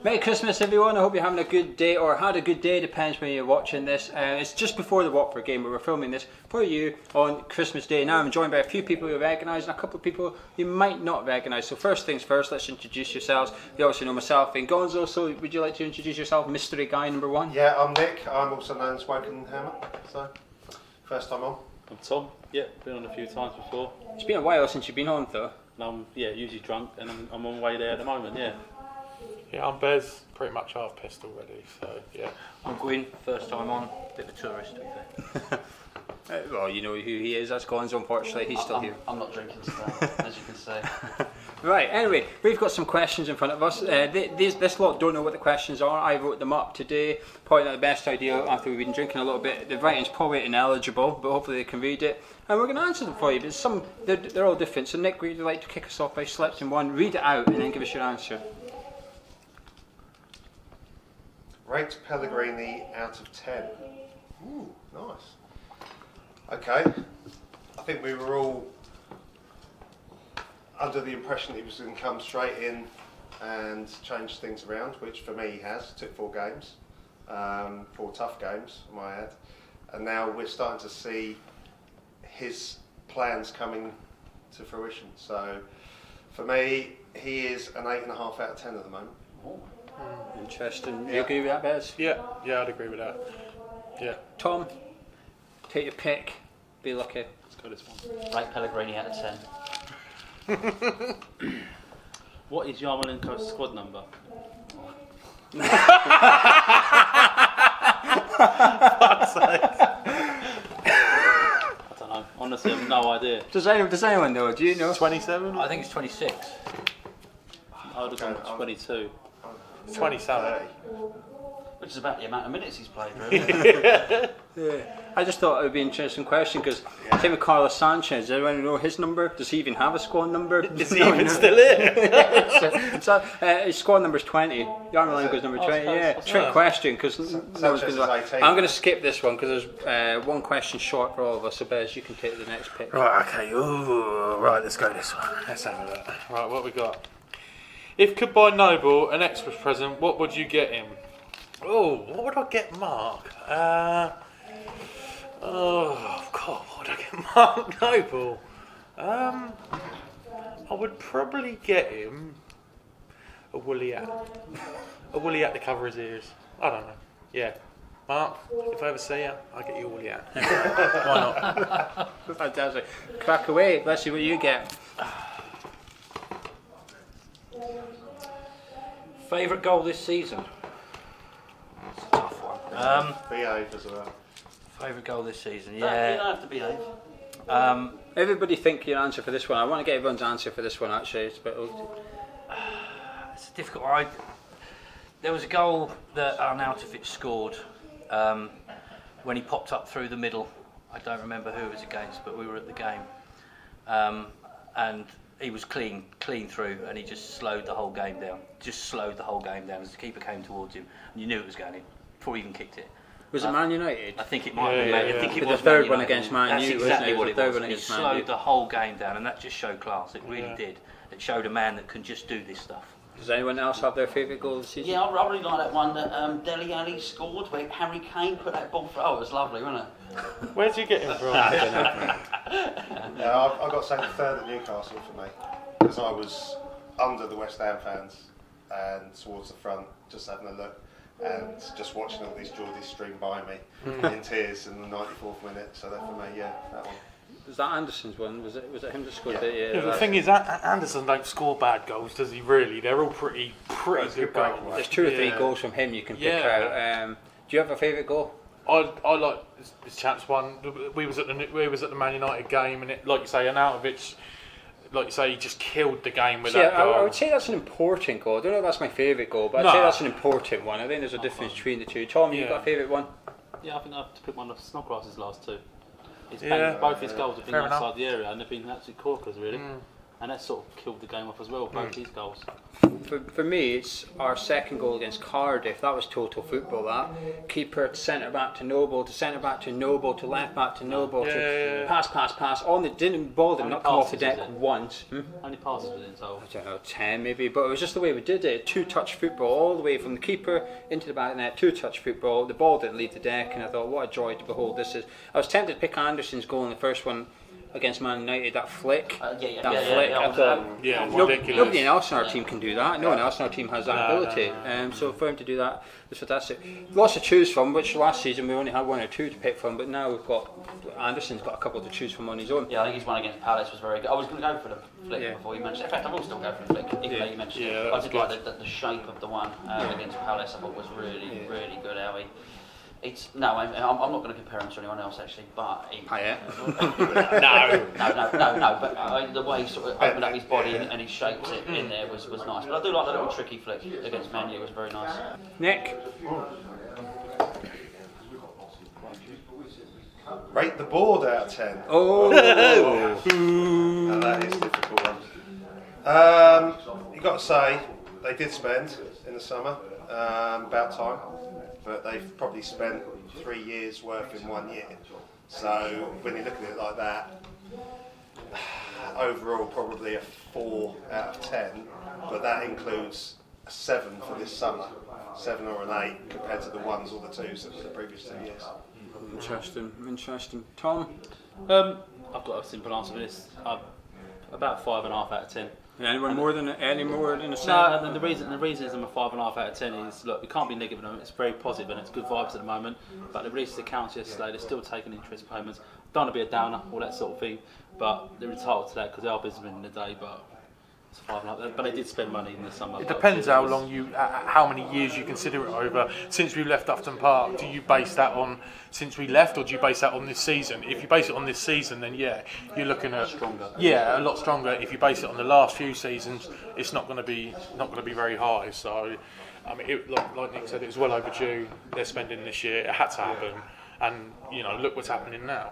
Merry Christmas everyone, I hope you're having a good day or had a good day, depends when you're watching this. It's just before the Watford game, but we're filming this for you on Christmas Day. Now I'm joined by a few people you recognise and a couple of people you might not recognise. So first things first, let's introduce yourselves. You obviously know myself and Gonzo, so would you like to introduce yourself, mystery guy number one? Yeah, I'm Nick, I'm also known as Woken Hammer, so first time on. I'm Tom, yeah, been on a few times before. It's been a while since you've been on though. And I'm usually drunk and I'm on the way there at the moment, yeah. Yeah, I'm Bez, pretty much half pissed already, so yeah. I'm Gwyn, first time on, bit of a tourist to be fair. Well, you know who he is, that's Gonzo, unfortunately, he's still here. I'm not drinking today, as you can see. Right, anyway, we've got some questions in front of us. This lot don't know what the questions are. I wrote them up today. Probably not the best idea after we've been drinking a little bit. The writing's probably ineligible, but hopefully they can read it. And we're going to answer them for you, but they're all different. So Nick, would you like to kick us off by selecting one, read it out, and then give us your answer? Rate Pellegrini out of 10. Ooh, nice. Okay, I think we were all under the impression he was going to come straight in and change things around, which for me he has. Took 4 games, 4 tough games, I might add. And now we're starting to see his plans coming to fruition. So for me, he is an 8.5 out of 10 at the moment. Interesting. Yeah. You agree with that, Bez? Yeah, I'd agree with that. Yeah. Tom, take your pick. Be lucky. Let's go this one. Rate Pellegrini out of 10. What is Yarmolenko's squad number? I don't know, honestly I have no idea. Does anyone know? Do you know? 27? I think it's 26. I would have gone 22. 27. Which is about the amount of minutes he's played, really. Yeah. I just thought it would be an interesting question because same with Carlos Sanchez. Does anyone know his number? Does he even have a squad number? Is he even still in? His squad number's 20. Yarmolenko's number 20. Yeah, trick question because no one's going to. I'm going to skip this one because there's one question short for all of us. So Bez, you can take the next pick. Right, okay. Ooh, right, let's go this one. Let's have a look. Right, what we got? If could buy Noble an Xmas present, what would you get him? Oh, what would I get Mark? Oh, God, what would I get Mark Noble? I would probably get him a woolly hat. A woolly hat to cover his ears. I don't know. Yeah. Mark, if I ever see you, I'll get you a woolly hat. Why not? Fantastic. Crack away. Let's see what you get. Favourite goal this season? It's a tough one. Behave as well. Favourite goal this season? You Yeah. don't have to behave. Everybody think your answer for this one. I want to get everyone's answer for this one actually. It's It's a difficult one. There was a goal that Arnautovic scored when he popped up through the middle. I don't remember who it was against, but we were at the game. And he was clean through, and he just slowed the whole game down. Just slowed the whole game down as the keeper came towards him, and you knew it was going in before he even kicked it. Was it Man United? I think it might have been. I think it The was third Man one United. against Man That's U, wasn't exactly it? what The it third was. one And he against Man U. slowed the whole game down, and that just showed class. It really did. It showed a man that can just do this stuff. Does anyone else have their favourite goal of the season? Yeah, I really like that one that Dele Alli scored where Harry Kane put that ball through. Oh, it was lovely, wasn't it? Where'd you get him from? Yeah, I've got to say the third at Newcastle for me because I was under the West Ham fans and towards the front, just having a look and just watching all these Geordies stream by me in tears in the 94th minute. So that for me, yeah, that one. Was that Anderson's one? Was it him that scored Yeah. it? Yeah, the thing is, Anderson don't score bad goals, does he? Really, they're all pretty good goals. There's 2 or 3 goals from him you can pick out. Do you have a favourite goal? I like this chap's one. We was at the Man United game, and like you say, Arnautovic, like you say, he just killed the game with that goal. I would say that's an important goal. I don't know if that's my favourite goal, but I'd say that's an important one. I think there's a difference between the two. Tom, you got a favourite one? Yeah, I think I have to pick one of Snodgrass's last 2. Both his goals have been outside the area and they've been absolute corkers really. and that sort of killed the game off as well. Both these goals. For me, it's our second goal against Cardiff. That was total football. That keeper to centre back to Noble, to centre back to Noble, to left back to Noble, to pass. On the ball did not come off the deck once. How many passes was it in total? I don't know, 10 maybe, but it was just the way we did it. Two-touch football all the way from the keeper into the back of the net. Two-touch football. The ball didn't leave the deck, and I thought, what a joy to behold this is. I was tempted to pick Anderson's goal in the first one against Man United, that flick. I thought, ridiculous. Nobody else on our team can do that. No one else on our team has that ability. So for him to do that was fantastic. Lots to choose from, which last season we only had one or two to pick from, but now we've got Anderson's got a couple to choose from on his own. Yeah, I think his one against Palace was very good. I was going to go for the flick before you mentioned it. In fact, I will still go for the flick, even though you mentioned it. I did like the shape of the one against Palace. I thought was really good, Howie. I'm not going to compare him to anyone else actually, but no. But the way he sort of opened up his body and he shaped it in there was nice. But I do like the little tricky flick against Man U. It was very nice. Nick, Rate the board out of 10. oh, Now that is a difficult one. You got to say they did spend in the summer, about time. But they've probably spent 3 years worth in 1 year. So when you look at it like that, overall probably a 4 out of 10, but that includes a 7 for this summer, 7 or an 8 compared to the 1s or the 2s of the previous 2 years. Interesting. Tom? I've got a simple answer for this. About 5.5 out of 10. Anyone more than a 7? No, and the reason is I'm a 5.5 out of 10 is, look, we can't be negative on it. It's very positive and it's good vibes at the moment. But the release of the accounts yesterday, they're still taking interest payments. Don't want to be a downer, all that sort of thing. But they're entitled to that because they are busy in the day. But it's 5.5. But they did spend money in the summer. It depends how long how many years you consider it over. Since we left Upton Park, do you base that on since we left, or do you base that on this season? If you base it on this season, then you're looking at stronger. Yeah, a lot stronger. If you base it on the last few seasons, it's not going to be very high. So, I mean, like Nick said, it was well overdue. They're spending this year. It had to happen, and look what's happening now.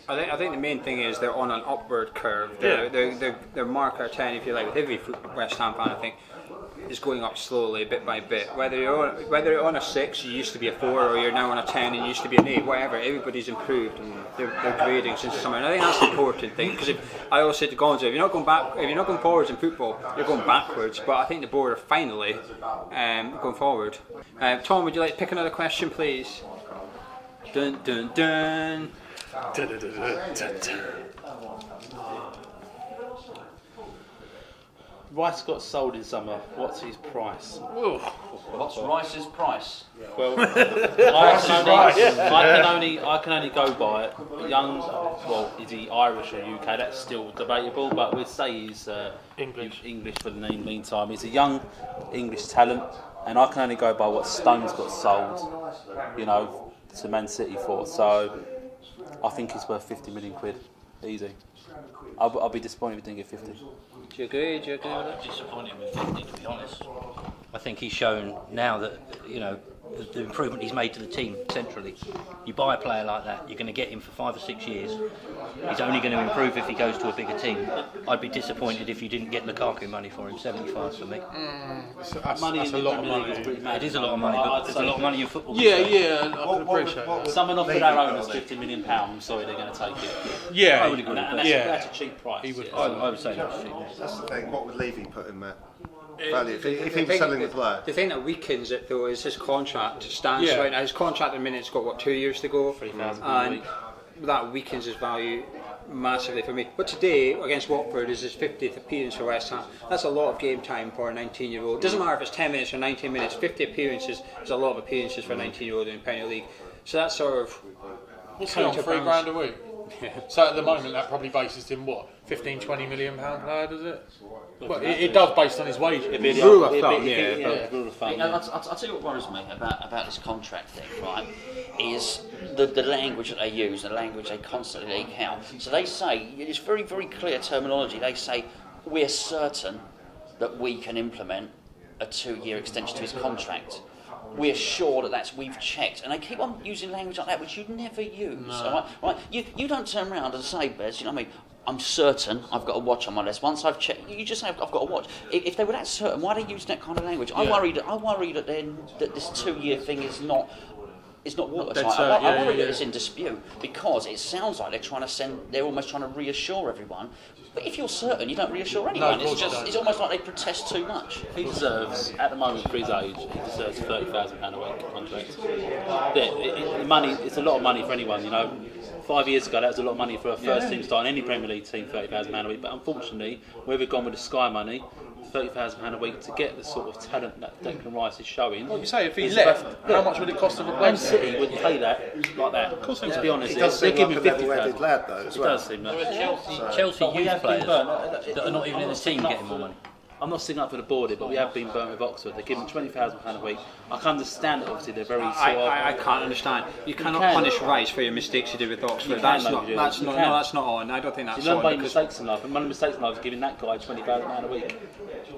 I think the main thing is they're on an upward curve. Their marker 10, if you like, with every West Ham fan, I think, is going up slowly, bit by bit. Whether you're on a 6, you used to be a 4, or you're now on a 10 and you used to be an 8, whatever. Everybody's improved and they're grading since the summer. And I think that's the important thing, because I always say to Gonzo, if you're not going forwards in football, you're going backwards. But I think the board are finally going forward. Tom, would you like to pick another question, please? Dun dun dun. Rice got sold in summer. What's his price? What's Rice's price? Well, I can only go by it. Young, well, is he Irish or UK? That's still debatable, but we'd say he's English for the meantime. He's a young English talent, and I can only go by what Stones got sold, to Man City for. So I think he's worth 50 million quid, easy. I'll be disappointed if we didn't get 50. Do you agree with that? I'm disappointed with 50, to be honest. I think he's shown now that, the improvement he's made to the team centrally. You buy a player like that, you're going to get him for 5 or 6 years. He's only going to improve if he goes to a bigger team. I'd be disappointed if you didn't get Lukaku money for him. 75 for me. That's a lot of money. It is a lot of money, but there's a lot of money in football. Yeah, I can appreciate that. Someone offered our owners £50 million. I'm sorry, they're going to take it. Yeah, I would agree. And that's a cheap price. I would say that's cheap. That's the thing. What would Levy put in, Matt? Value. If he was selling the player. The thing that weakens it though is his contract stance right now. His contract at the minute's got 2 years to go, and that weakens his value massively for me. But today against Watford is his 50th appearance for West Ham. That's a lot of game time for a 19-year-old. Doesn't matter if it's 10 minutes or 19 minutes. 50 appearances is a lot of appearances for a 19-year-old in the Premier League. So that's sort of. What's he on, $3,000 a week? So at the moment that probably bases him £15-20 million player, does it? Well, it does based on his wages. Rule of thumb, I'll tell you what worries me about this contract thing, right, is the language that they use, the language they constantly leak out. So they say, it's very, very clear terminology, they say, we're certain that we can implement a 2-year extension to his contract. we're sure that we've checked, and they keep on using language like that which you'd never use. No. Right? You don't turn around and say, Bez, you know what I mean? I'm certain I've got a watch on my list. Once I've checked, you just say I've got a watch. If they were that certain, why are they using that kind of language? I worry that this 2-year thing is not watertight. I worry that it's in dispute because it sounds like they're almost trying to reassure everyone. But if you're certain, you don't reassure anyone. It's almost like they protest too much. He deserves, at the moment for his age, he deserves £30,000 a week contract. It's a lot of money for anyone, you know. 5 years ago, that was a lot of money for a first team star in any Premier League team, £30,000 a week. But unfortunately, we've gone with the Sky money, £30,000 a week to get the sort of talent that Declan Rice is showing. Like you say, if he left, how much would it cost to replace Man City wouldn't pay that like that. Of course, let's be honest. He does They're seem giving like a level-headed lad, though, as well. It does seem that. Chelsea youth players that are not even in the team getting more money. I'm not sticking up for the board, but we have been burnt with Oxford. They give them £20,000 a week. I can understand that, obviously, they're very sort of... I can't understand. You cannot punish Rice for your mistakes you did with Oxford. That's not on. I don't think that's on. You learn by your mistakes in life, and one of the mistakes in life is giving that guy £20,000 a week.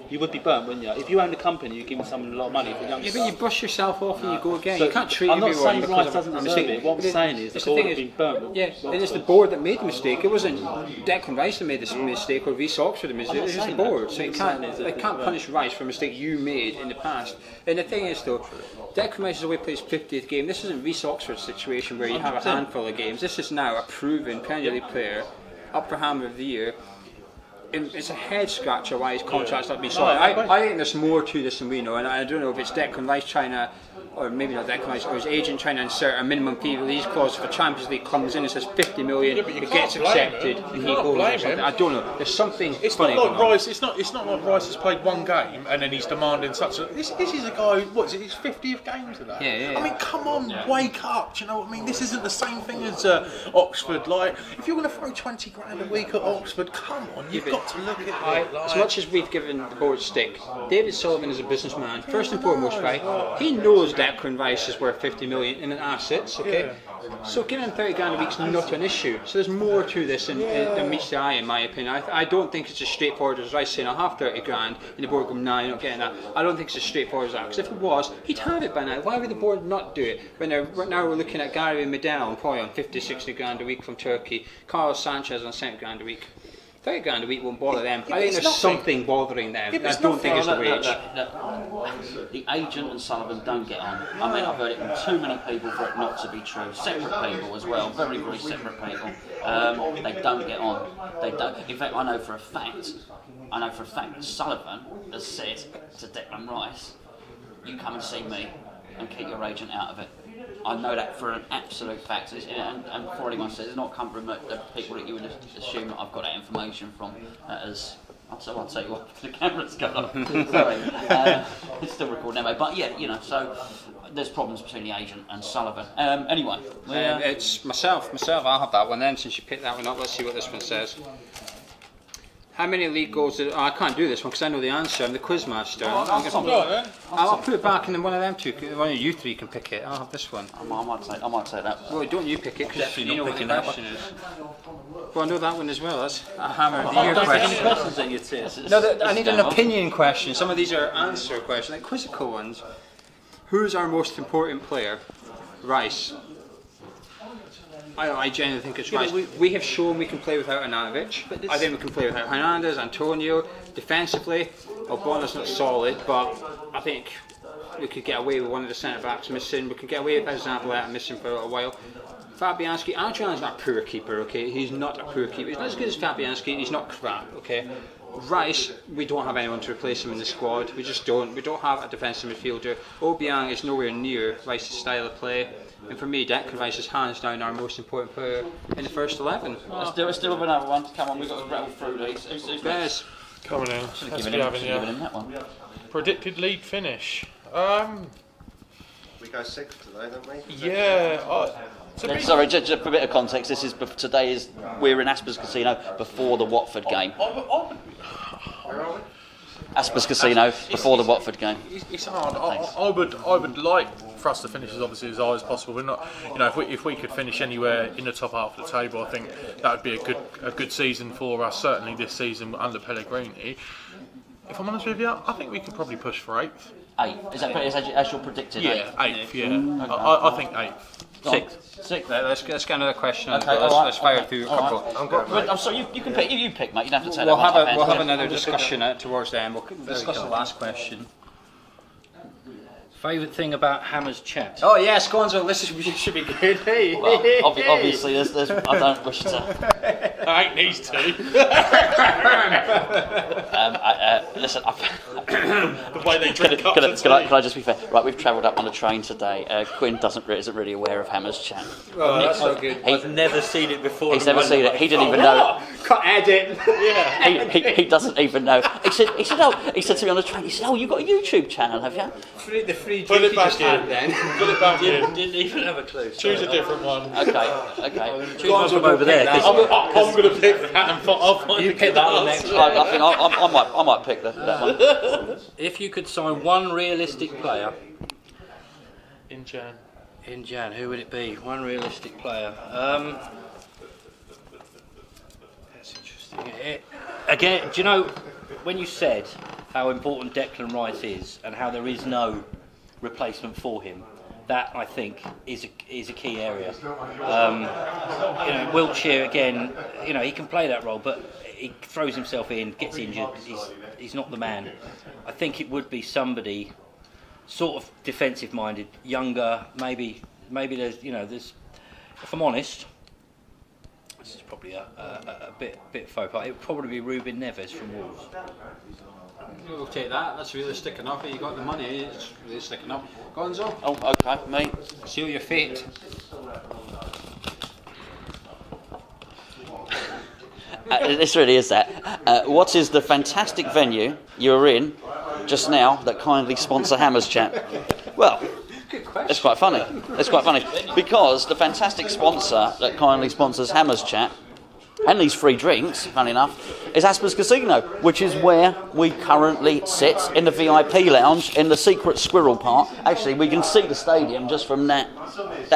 You would be burnt, wouldn't you? If you owned a company, you're giving someone a lot of money for young. Yeah, but you brush yourself off and you go again. So you can't treat I'm not everyone saying Rice because doesn't of a deserve mistake. it. What I'm saying is the board has been burnt. Yeah, and it's the board that made the mistake. It wasn't Declan Rice that made the mistake or Reece Oxford that made the mistake. It was the board. So you can't punish Rice for a mistake you made in the past. And the thing is, though, Declan Rice has always played his 50th game. This isn't Reece Oxford's situation where you have a handful of games. This is now a proven Premier League player, up for Hammer of the Year. It's a head scratcher why his contract's not been sorted. I think there's more to this than we know, and I don't know if it's Declan Rice trying to, or maybe not Declan Rice, or his agent trying to insert a minimum fee release clause for Champions League. Comes in and says 50 million, it gets accepted, and he goes or something. I don't know. There's something funny going on. Rice. It's not like Rice has played one game and then he's demanding such a. This is a guy. What is it? His 50th game today. Yeah. I mean, come on, wake up. Do you know what I mean? This isn't the same thing as Oxford. Like, if you're going to throw 20 grand a week at Oxford, come on, you've got to look at it. As much as we've given the board stick, David Sullivan is a businessman. First and foremost, right? He knows Declan Rice is worth 50 million in assets. Okay, so giving him 30 grand a week is not an issue. So there's more to this than meets the eye, in my opinion. I don't think it's as straightforward as Rice saying I'll have 30 grand, and the board going, nah, you're not getting that. I don't think it's as straightforward as that. Because if it was, he'd have it by now. Why would the board not do it? When now we're looking at Gary Medel probably on 50, 60 grand a week from Turkey, Carlos Sanchez on 70 grand a week. 30 grand a week won't bother them. I think there's something bothering them. I don't think it's the wage. The agent and Sullivan don't get on. I mean, I've heard it from too many people for it not to be true. Separate people as well, very, very separate people. They don't get on. They don't. In fact, I know for a fact that Sullivan has said to Declan Rice, "You come and see me, and keep your agent out of it." I know that for an absolute fact, and before anyone says, it's not come from the people that you would assume that I've got that information from. I'll tell you what, the camera's gone off. Sorry, it's still recording anyway. But yeah, you know, so there's problems between the agent and Sullivan. Anyway, it's myself. I'll have that one then. Since you picked that one up, let's see what this one says. How many league goals did... I can't do this one because I know the answer. I'm the quizmaster. I'll put it back and one of them two, one of you three can pick it. I'll have this one. I might take that. Well, don't you pick it because you know what the question is. Well, Well, I know that one as well. That's a Hammer of the Year question. Questions that you'd say. No, I need an opinion question. Some of these are answer questions, like quizzical ones. Who's our most important player? Rice. I genuinely think it's Rice. We have shown we can play without Ananovich. I think we can play without Hernandez, Antonio. Defensively, Bona's not solid, but I think we could get away with one of the centre backs missing. We could get away with Zabaleta missing for a little while. Fabianski, Adrian's not a poor keeper, okay? He's not a poor keeper. He's not as good as Fabianski, and he's not crap, okay? Rice, we don't have anyone to replace him in the squad. We just don't. We don't have a defensive midfielder. Obiang is nowhere near Rice's style of play. And for me, Declan Rice is hands down our most important player in the first 11. Let's do another one. Come on, we've got to rattle through these. Who's next? Come on in. Giving him that one. Predicted league finish. We go 6 today, don't we? Yeah. Sorry, just for a bit of context, we're in Asper's Casino before the Watford game. Asper's Casino before the Watford game. It's hard. I would like for us to finish as obviously as high as possible. We're not, if we could finish anywhere in the top half of the table, I think that would be a good season for us. Certainly this season under Pellegrini. If I'm honest with you, I think we could probably push for 8th. 8. Is that as you're predicted? Yeah, 8th. Yeah, I think 8th. 6th. Let's get another question. Okay, Let's fire through a couple. I'm sorry, you can pick. You pick, mate. You don't have to say We'll that. have another discussion towards the end. We'll discuss the last question. Favourite thing about Hammer's chat? Oh yes, Gonzo, this should be good. Hey, Well, obviously, there's. I don't wish to. I ain't these two. Listen, The way they drink up to can I just be fair? Right, we've travelled up on the train today. Quinn isn't really aware of Hammer's chat. Oh, that's so good. I've never seen it before. He's never seen it. He didn't even know. Cut edit. Yeah. He doesn't even know. He said to me on the train. He said, "Oh, you got a YouTube channel, have you?" The free Put drink it back you just had in. then. Put it back in. Didn't even have a clue. Choose a different one. Okay. Choose one from over there. I'm going to pick that and I'll find You pick that one next. I think I might pick that one. If you could sign one realistic player in Jan. in Jan, who would it be? One realistic player. That's interesting. Again, do you know when you said how important Declan Rice is and how there is no replacement for him? That I think is a key area. Wiltshire again. He can play that role, but he throws himself in, gets injured. He's not the man. I think it would be somebody sort of defensive-minded, younger. Maybe there's. If I'm honest, this is probably a bit faux pas. It would probably be Ruben Neves from Wolves. We'll take that. That's realistic enough. You got the money. It's realistic enough. Gonzo, Oh, okay, mate. seal your fate. This really is that. What is the fantastic venue you were in just now that kindly sponsor Hammer's Chat? Well, it's quite funny. Because the fantastic sponsor that kindly sponsors Hammer's Chat and these free drinks, funny enough, is Asper's Casino, which is where we currently sit in the VIP lounge in the secret squirrel part. Actually, we can see the stadium just from that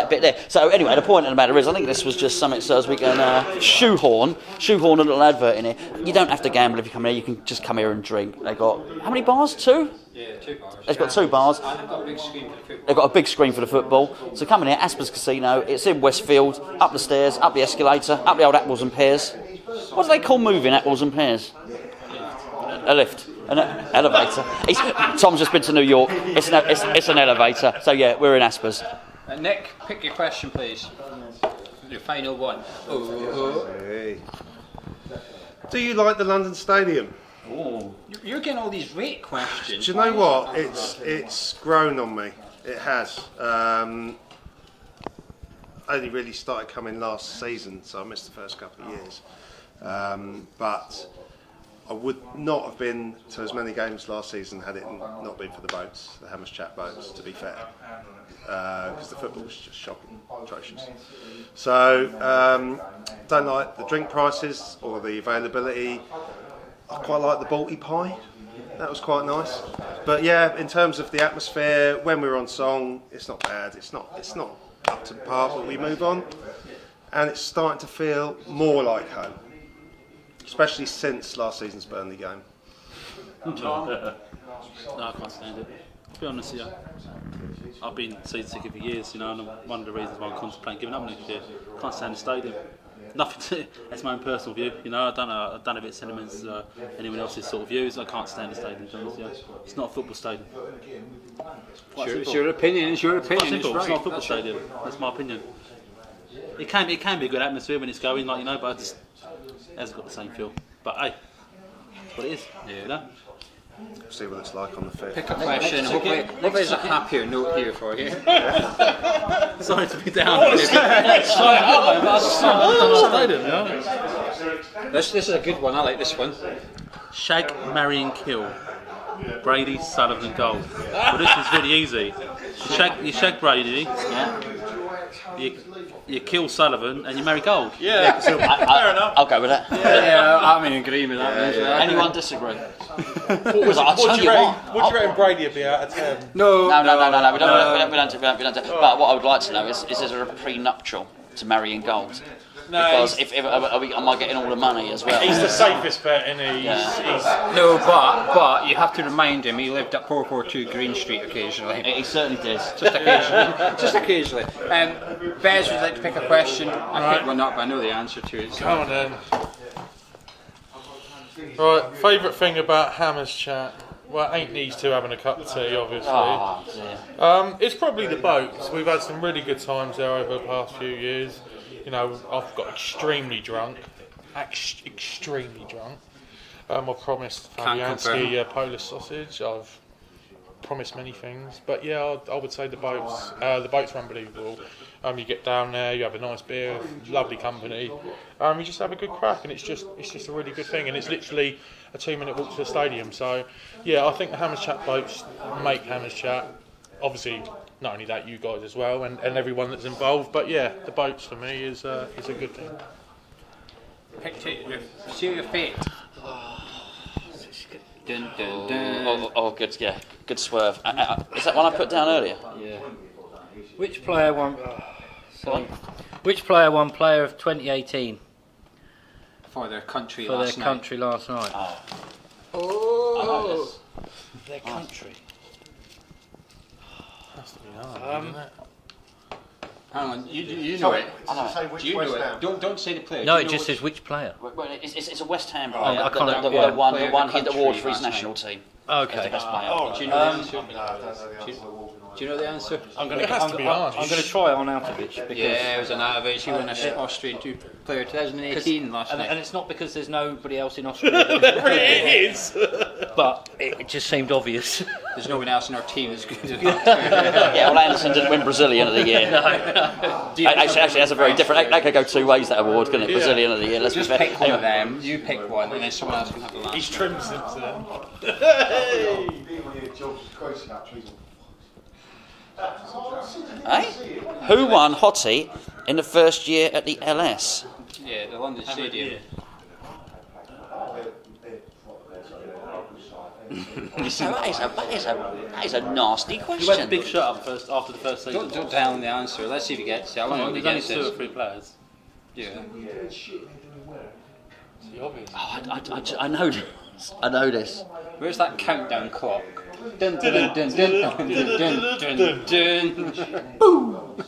bit there. So anyway, the point of the matter is, I think this was just something so as we can shoehorn a little advert in here. You don't have to gamble if you come here. You can just come here and drink. They got how many bars? 2? Yeah, 2 bars. They've got 2 bars. And they've got a big screen for the football. They've got a big screen for the football. So come in here, Asper's Casino. It's in Westfield. Up the stairs, up the escalator, up the old apples and pears. What do they call moving apples and pears? A lift. An elevator. Tom's just been to New York. It's an elevator. So yeah, we're in Asper's. Nick, pick your question, please. Your final one. Hey. Do you like the London Stadium? Oh, you're getting all these rate questions. Do you know what? It's grown on me. It has. Only really started coming last season, so I missed the first couple of years. But I would not have been to as many games last season had it not been for the boats, the Hammer's Chat boats, to be fair. Because the football was just shocking, atrocious. So, don't like the drink prices or the availability. I quite like the Balti pie. That was quite nice. But yeah, in terms of the atmosphere, when we're on song, it's not bad. It's not up to par, but we move on. And it's starting to feel more like home. Especially since last season's Burnley game. No, I can't stand it. To be honest, yeah. I've been season ticket for years, and one of the reasons why I'm contemplating giving up next year. Can't stand the stadium. Nothing to, that's my own personal view, I don't know if it's anyone else's sort of views. I can't stand the stadium, to be honest, yeah. It's not a football stadium. It's your opinion, it's your opinion. It's not a football stadium. That's my opinion. It can be a good atmosphere when it's going, but it hasn't got the same feel. But hey, that's what it is. Yeah. See what it's like on the field. Pick a question. Hopefully there's a happier note here for you. Sorry to be down. This is a good one. I like this one. Shag, marry and kill. Brady, Sullivan, goal. Well, this is really easy. You shag Brady. You kill Sullivan and you marry Gold. Yeah, fair enough. I'll go with that. Yeah, I'm in agreement with that. Anyone disagree? What do you reckon Brady would be out of 10? No. We don't do. But what I would like to know is there a prenuptial to marry in gold. No, Because if am I getting all the money as well? he's the safest bet, isn't he? No, but you have to remind him he lived at 442 Green Street occasionally. He certainly did. Just occasionally. Just occasionally. Bez, would you like to pick a question? I picked one up, but I know the answer to it. So. Come on then. Right, favourite thing about Hammers Chat? Well, ain't these two having a cup of tea, obviously. Oh, dear. It's probably the boats. We've had some really good times there over the past few years. You know, I've got extremely drunk. Extremely drunk. I promised Fabianski Polish sausage. I've promised many things. But yeah, I would say the boats are unbelievable. You get down there, you have a nice beer, lovely company. You just have a good crack, and it's just a really good thing. And it's literally a 2-minute walk to the stadium. So yeah, I think the Hammers Chat boats make Hammers Chat. Obviously, not only that, you guys as well, and everyone that's involved. But yeah, the boats for me is a good thing. Seal your fate. Dun, dun, dun. Oh, good, yeah, good swerve. Is that one I put down earlier? Yeah. Which player won? Which player won Player of 2018 For their country for last their night. country last night? Oh. I know this. Their country. Has to be hard, isn't it? Hang on, you know it. Does it say which Do you West know Ham? it? Don't say the player. No, Do it you just know says which player. Well, it's a West Ham I player can't- that yeah, won player the of the award for his country national last team. Okay. As the best player. Do you know the answer? No, I don't know the answer. Do you know the answer? I'm going It has to be hard. to try on Altovich because Yeah, it was an Anatovich. He won an Austrian player 2018 last and night. it's not because there's nobody else in Austria, It is. but it just seemed obvious. There's no one else in our team that's good enough. Yeah, well, Anderson didn't win Brazilian of the year. Actually, that's a very different. That could go two ways. That award, couldn't it? Brazilian of the year. Let's Just be fair. pick one of them. You pick one, and then someone else can have the last. He's trimmed since then. Eh? Who won Hottie in the first year at the LS? Yeah, the London Stadium. That is a nasty He went a question. big shot up first after the first season. Don't tell him the answer. Let's see if he gets it. I want to know if he There's only gets 2 or it. 3 players. Yeah. Oh, I know this. I know this. Where's that countdown clock? Dun dun dun dun dun dun dun dun dun. Boom!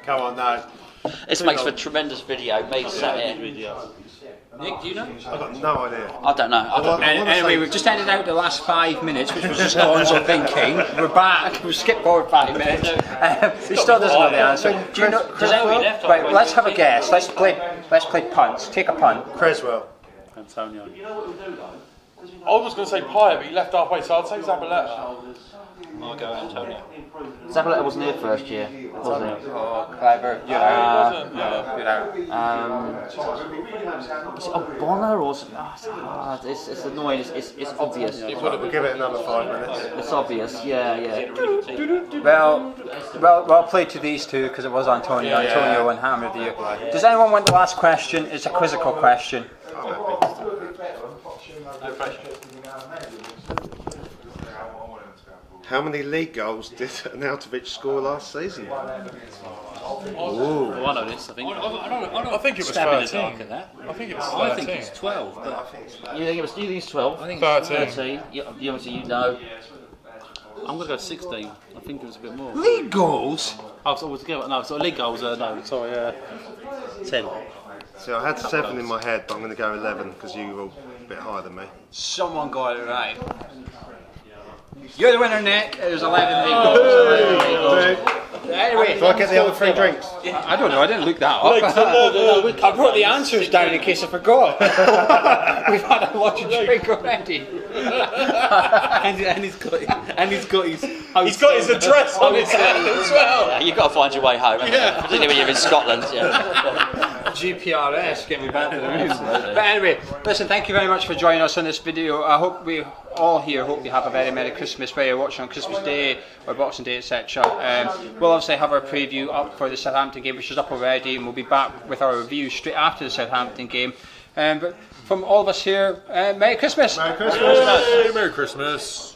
Come on now. This makes for a tremendous video. Me sat here. Video. Nick, do you know? I've got no idea. I don't know. I don't know. Anyway, we've just ended out the last 5 minutes, which was just Gonzo thinking. We're back. We've skipped forward 5 minutes. He still doesn't know the answer. Do you know? Does anyone? Right, let's have a guess. Let's play punts. Take a punt. Creswell. Antonio. I was going to say Pyer, but he left halfway, so I'd say Zabaleta. I'll go Antonio. Zabaleta wasn't here first year, was he? Oh, clever. You're out. No, you're out. Is it Bonner or? It's annoying. It's obvious. We'll give it another 5 minutes. It's obvious. Yeah. Well played to these two because it was Antonio. Antonio and Hammer of the year. Does anyone want the last question? It's a quizzical question. How many league goals did Arnautovic score last season? Oh, I know this, I think. I think it was Stab in the 13. dark at that. I think it was I 13. think it's 12. But You think it's 12? I think it's 13. 13. You obviously you know. I'm going to go 16. I think it was a bit more. League goals? Oh, so altogether, no, so league goals, 10. See, I had 7 in my head, but I'm going to go 11 because you were a bit higher than me. Someone got it right. You're the winner, Nick. It was 11 league goals. 11 league goals. Anyway, Do I get the other 3 drinks? I don't know. I didn't look that up. I brought the answers down in case I forgot. We've had a lot of drink already. and he's got his He's got his address on his head as well. Yeah, you've got to find your way home. Yeah. Particularly when you're in Scotland. Yeah. GPRS, get me back to the room. But anyway, listen, thank you very much for joining us on this video. I hope we all here hope you have a very Merry Christmas whether you're watching on Christmas Day or Boxing Day, etc. We'll obviously have our preview up for the Southampton game, which is up already, and we'll be back with our review straight after the Southampton game. But from all of us here, Merry Christmas! Merry Christmas! Merry Christmas.